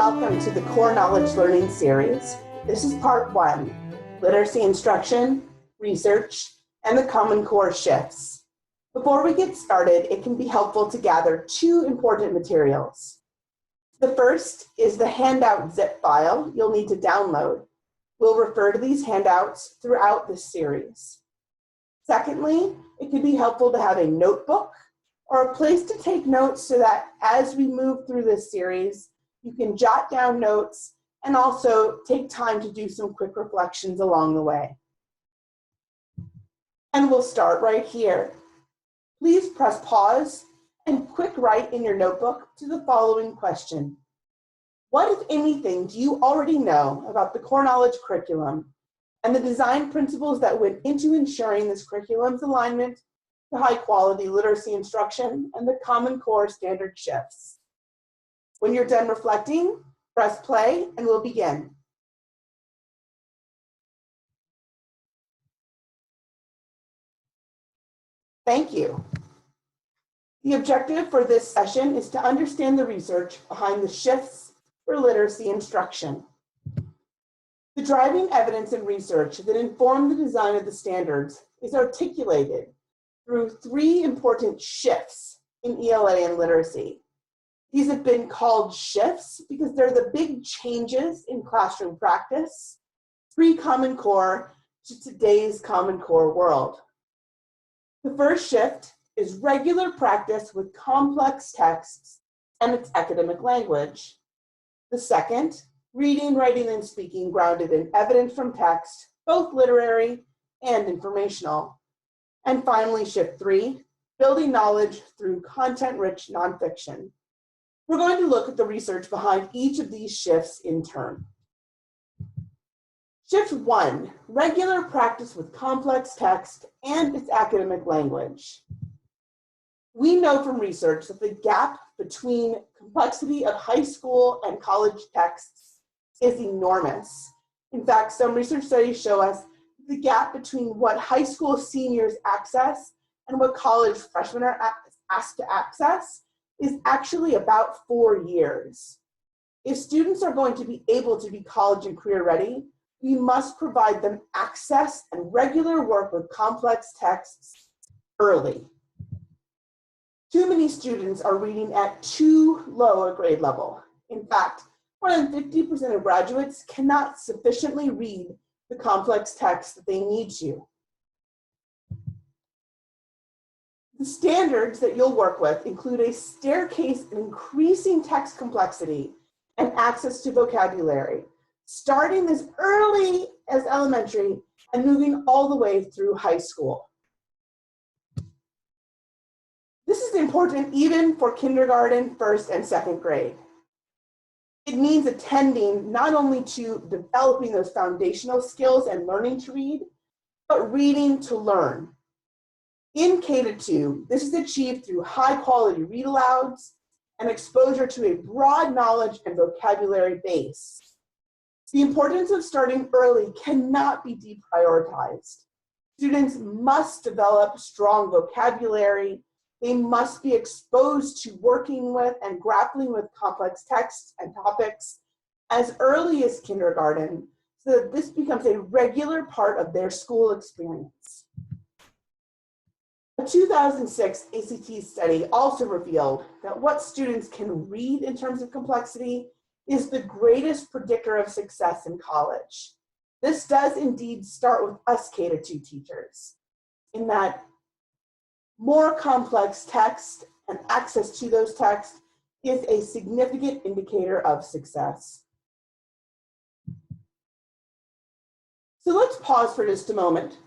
welcome to the Core Knowledge Learning Series. This is part 1, Literacy Instruction, Research, and the Common Core Shifts. Before we get started, it can be helpful to gather 2 important materials. The first is the handout zip file you'll need to download. We'll refer to these handouts throughout this series. Secondly, it can be helpful to have a notebook or a place to take notes so that as we move through this series, you can jot down notes and also take time to do some quick reflections along the way. And we'll start right here. Please press pause and quick write in your notebook to the following question. What, if anything, do you already know about the core knowledge curriculum and the design principles that went into ensuring this curriculum's alignment to high quality literacy instruction and the Common Core standard shifts? When you're done reflecting, press play and we'll begin. Thank you. The objective for this session is to understand the research behind the shifts for literacy instruction. The driving evidence and research that inform the design of the standards is articulated through 3 important shifts in ELA and literacy. These have been called shifts because they're the big changes in classroom practice, pre-Common Core to today's Common Core world. The first shift is regular practice with complex texts and its academic language. The second, reading, writing, and speaking grounded in evidence from text, both literary and informational. And finally, shift 3, building knowledge through content-rich nonfiction. We're going to look at the research behind each of these shifts in turn. Shift 1, regular practice with complex text and its academic language. We know from research that the gap between complexity of high school and college texts is enormous. In fact, some research studies show us the gap between what high school seniors access and what college freshmen are asked to access is actually about 4 years. If students are going to be able to be college and career ready, we must provide them access and regular work with complex texts early. Too many students are reading at too low a grade level. In fact, more than 50% of graduates cannot sufficiently read the complex text that they need to. The standards that you'll work with include a staircase in increasing text complexity and access to vocabulary, starting as early as elementary and moving all the way through high school. This is important even for kindergarten, 1st, and 2nd grade. It means attending not only to developing those foundational skills and learning to read, but reading to learn. In K-2, this is achieved through high quality read alouds and exposure to a broad knowledge and vocabulary base. The importance of starting early cannot be deprioritized. Students must develop strong vocabulary. They must be exposed to working with and grappling with complex texts and topics as early as kindergarten so that this becomes a regular part of their school experience. A 2006 ACT study also revealed that what students can read in terms of complexity is the greatest predictor of success in college. This does indeed start with us K-2 teachers, in that more complex text and access to those texts is a significant indicator of success. So let's pause for just a moment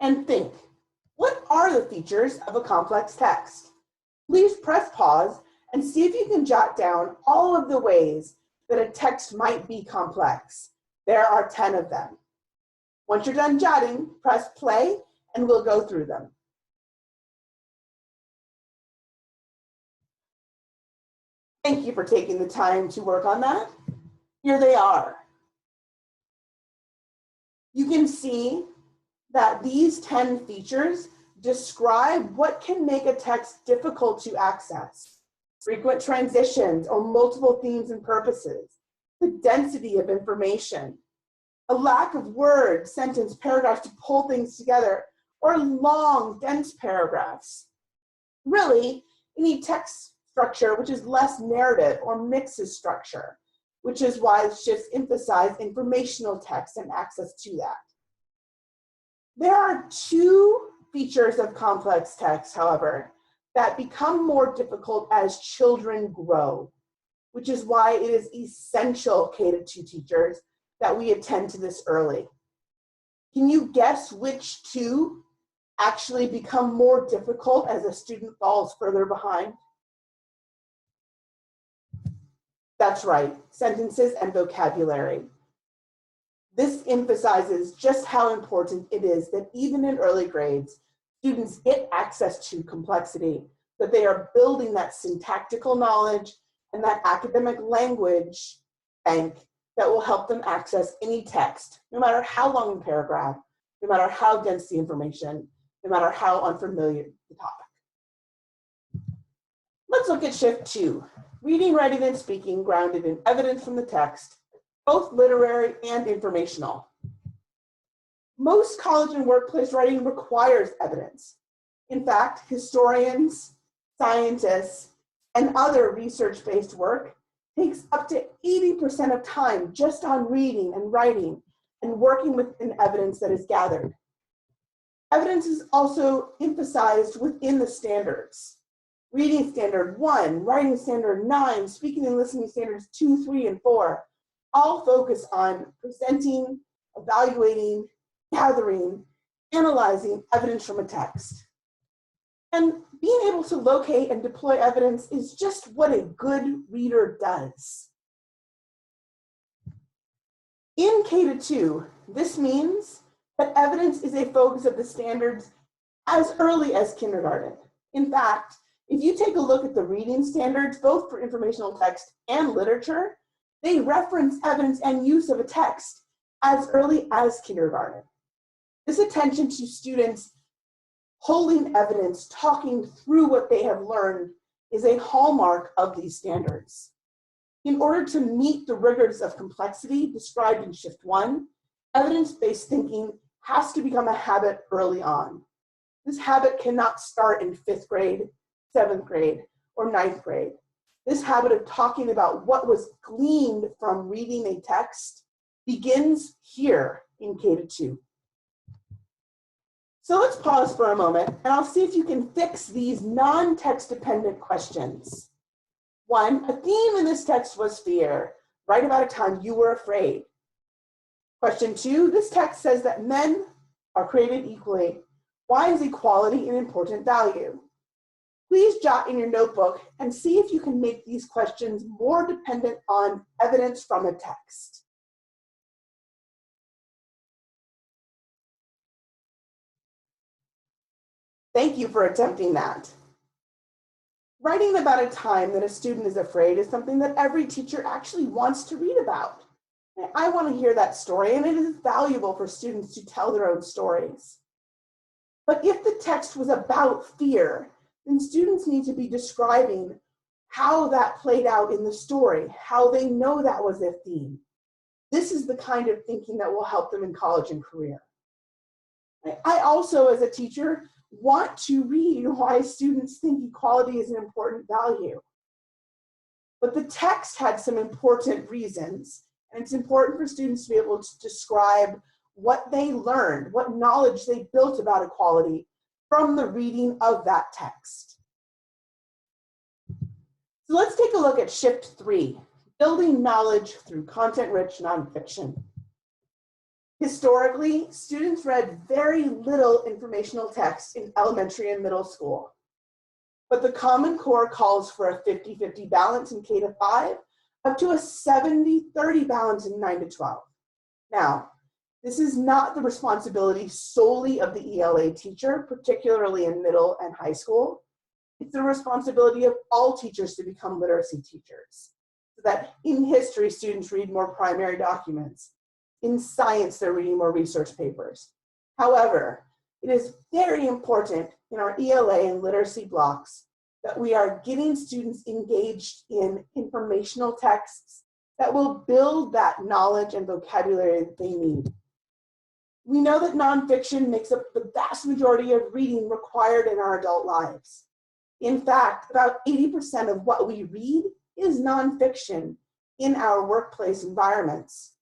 and think. What are the features of a complex text? Please press pause and see if you can jot down all of the ways that a text might be complex. There are 10 of them. Once you're done jotting, press play and we'll go through them. Thank you for taking the time to work on that. Here they are. You can see that these 10 features describe what can make a text difficult to access. Frequent transitions or multiple themes and purposes, the density of information, a lack of words, sentence, paragraphs to pull things together, or long, dense paragraphs. Really, you need text structure which is less narrative or mixes structure, which is why shifts emphasize informational text and access to that. There are two features of complex text, however, that become more difficult as children grow, which is why it is essential, K-2 teachers, that we attend to this early. Can you guess which two actually become more difficult as a student falls further behind? That's right, sentences and vocabulary. This emphasizes just how important it is that even in early grades, students get access to complexity, that they are building that syntactical knowledge and that academic language bank that will help them access any text, no matter how long the paragraph, no matter how dense the information, no matter how unfamiliar the topic. Let's look at shift 2, reading, writing, and speaking grounded in evidence from the text, both literary and informational. Most college and workplace writing requires evidence. In fact, historians, scientists, and other research-based work takes up to 80% of time just on reading and writing and working within evidence that is gathered. Evidence is also emphasized within the standards. Reading standard 1, writing standard 9, speaking and listening standards 2, 3, and 4 all focus on presenting, evaluating, gathering, analyzing evidence from a text. And being able to locate and deploy evidence is just what a good reader does. In K-2, this means that evidence is a focus of the standards as early as kindergarten. In fact, if you take a look at the reading standards, both for informational text and literature, they reference evidence and use of a text as early as kindergarten. This attention to students holding evidence, talking through what they have learned, is a hallmark of these standards. In order to meet the rigors of complexity described in shift 1, evidence-based thinking has to become a habit early on. This habit cannot start in 5th grade, 7th grade, or 9th grade. This habit of talking about what was gleaned from reading a text begins here in K-2. So let's pause for a moment, and I'll see if you can fix these non-text dependent questions. 1, a theme in this text was fear. Write about a time you were afraid. Question 2, this text says that men are created equally. Why is equality an important value? Please jot in your notebook and see if you can make these questions more dependent on evidence from a text. Thank you for attempting that. Writing about a time that a student is afraid is something that every teacher actually wants to read about. I want to hear that story, and it is valuable for students to tell their own stories. But if the text was about fear, then students need to be describing how that played out in the story, how they know that was their theme. This is the kind of thinking that will help them in college and career. I also, as a teacher, want to read why students think equality is an important value. But the text had some important reasons, and it's important for students to be able to describe what they learned, what knowledge they built about equality from the reading of that text. So let's take a look at shift 3, building knowledge through content-rich nonfiction. Historically, students read very little informational text in elementary and middle school. But the Common Core calls for a 50-50 balance in K-5, up to a 70-30 balance in 9-12. Now, this is not the responsibility solely of the ELA teacher, particularly in middle and high school. It's the responsibility of all teachers to become literacy teachers, so that in history, students read more primary documents. In science, they're reading more research papers. However, it is very important in our ELA and literacy blocks that we are getting students engaged in informational texts that will build that knowledge and vocabulary that they need. We know that nonfiction makes up the vast majority of reading required in our adult lives. In fact, about 80% of what we read is nonfiction in our workplace environments.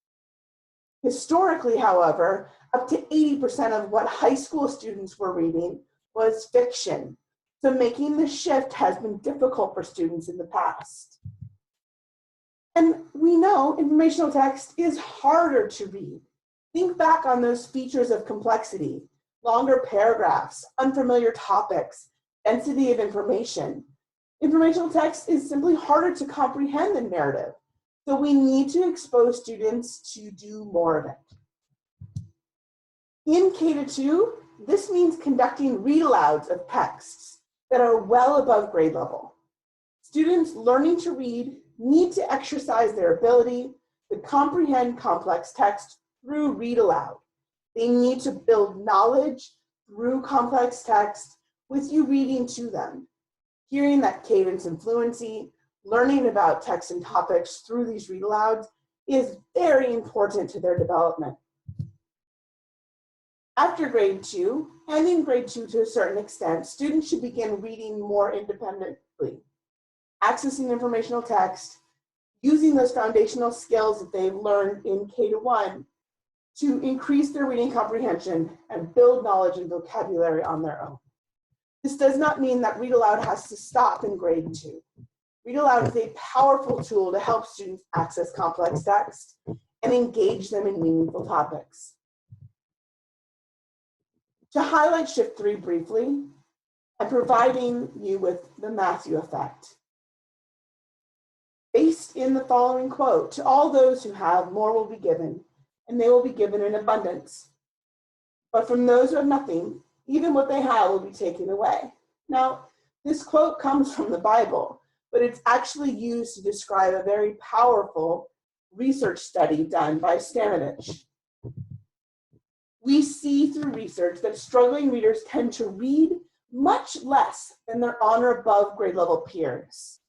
Historically, however, up to 80% of what high school students were reading was fiction. So making the shift has been difficult for students in the past. And we know informational text is harder to read. Think back on those features of complexity, longer paragraphs, unfamiliar topics, density of information. Informational text is simply harder to comprehend than narrative. So we need to expose students to do more of it. In K-2, this means conducting read-alouds of texts that are well above grade level. Students learning to read need to exercise their ability to comprehend complex text through read aloud. They need to build knowledge through complex text with you reading to them. Hearing that cadence and fluency, learning about text and topics through these read alouds is very important to their development. After grade 2, and in grade 2 to a certain extent, students should begin reading more independently, accessing informational text, using those foundational skills that they've learned in K-1 to increase their reading comprehension and build knowledge and vocabulary on their own. This does not mean that read aloud has to stop in grade 2. Read aloud is a powerful tool to help students access complex text and engage them in meaningful topics. To highlight Shift 3 briefly, I'm providing you with the Matthew effect. Based in the following quote, "To all those who have, more will be given, and they will be given in abundance. But from those who have nothing, even what they have will be taken away." Now, this quote comes from the Bible, but it's actually used to describe a very powerful research study done by Stanovich. We see through research that struggling readers tend to read much less than their on or above grade level peers.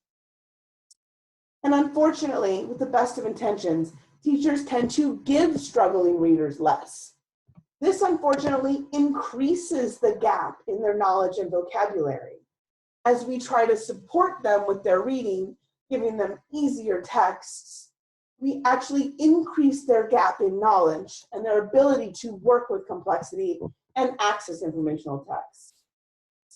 And unfortunately, with the best of intentions, teachers tend to give struggling readers less. This unfortunately increases the gap in their knowledge and vocabulary. As we try to support them with their reading, giving them easier texts, we actually increase their gap in knowledge and their ability to work with complexity and access informational text.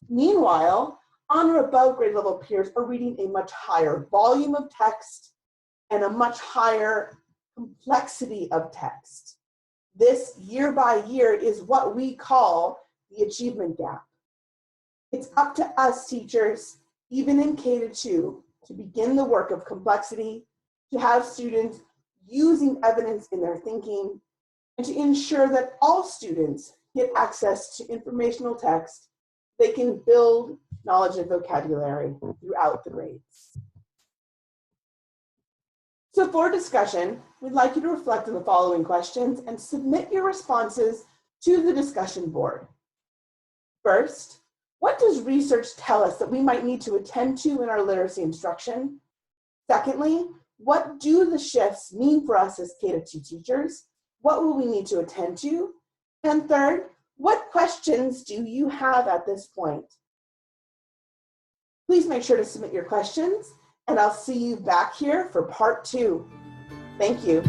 Meanwhile, on or above grade level peers are reading a much higher volume of text and a much higher complexity of text. This year by year is what we call the achievement gap. It's up to us teachers, even in K-2, to begin the work of complexity, to have students using evidence in their thinking, and to ensure that all students get access to informational text they can build knowledge and vocabulary throughout the grades. So for discussion, we'd like you to reflect on the following questions and submit your responses to the discussion board. First, what does research tell us that we might need to attend to in our literacy instruction? Secondly, what do the shifts mean for us as K-2 teachers? What will we need to attend to? And third, what questions do you have at this point? Please make sure to submit your questions, and I'll see you back here for part 2. Thank you.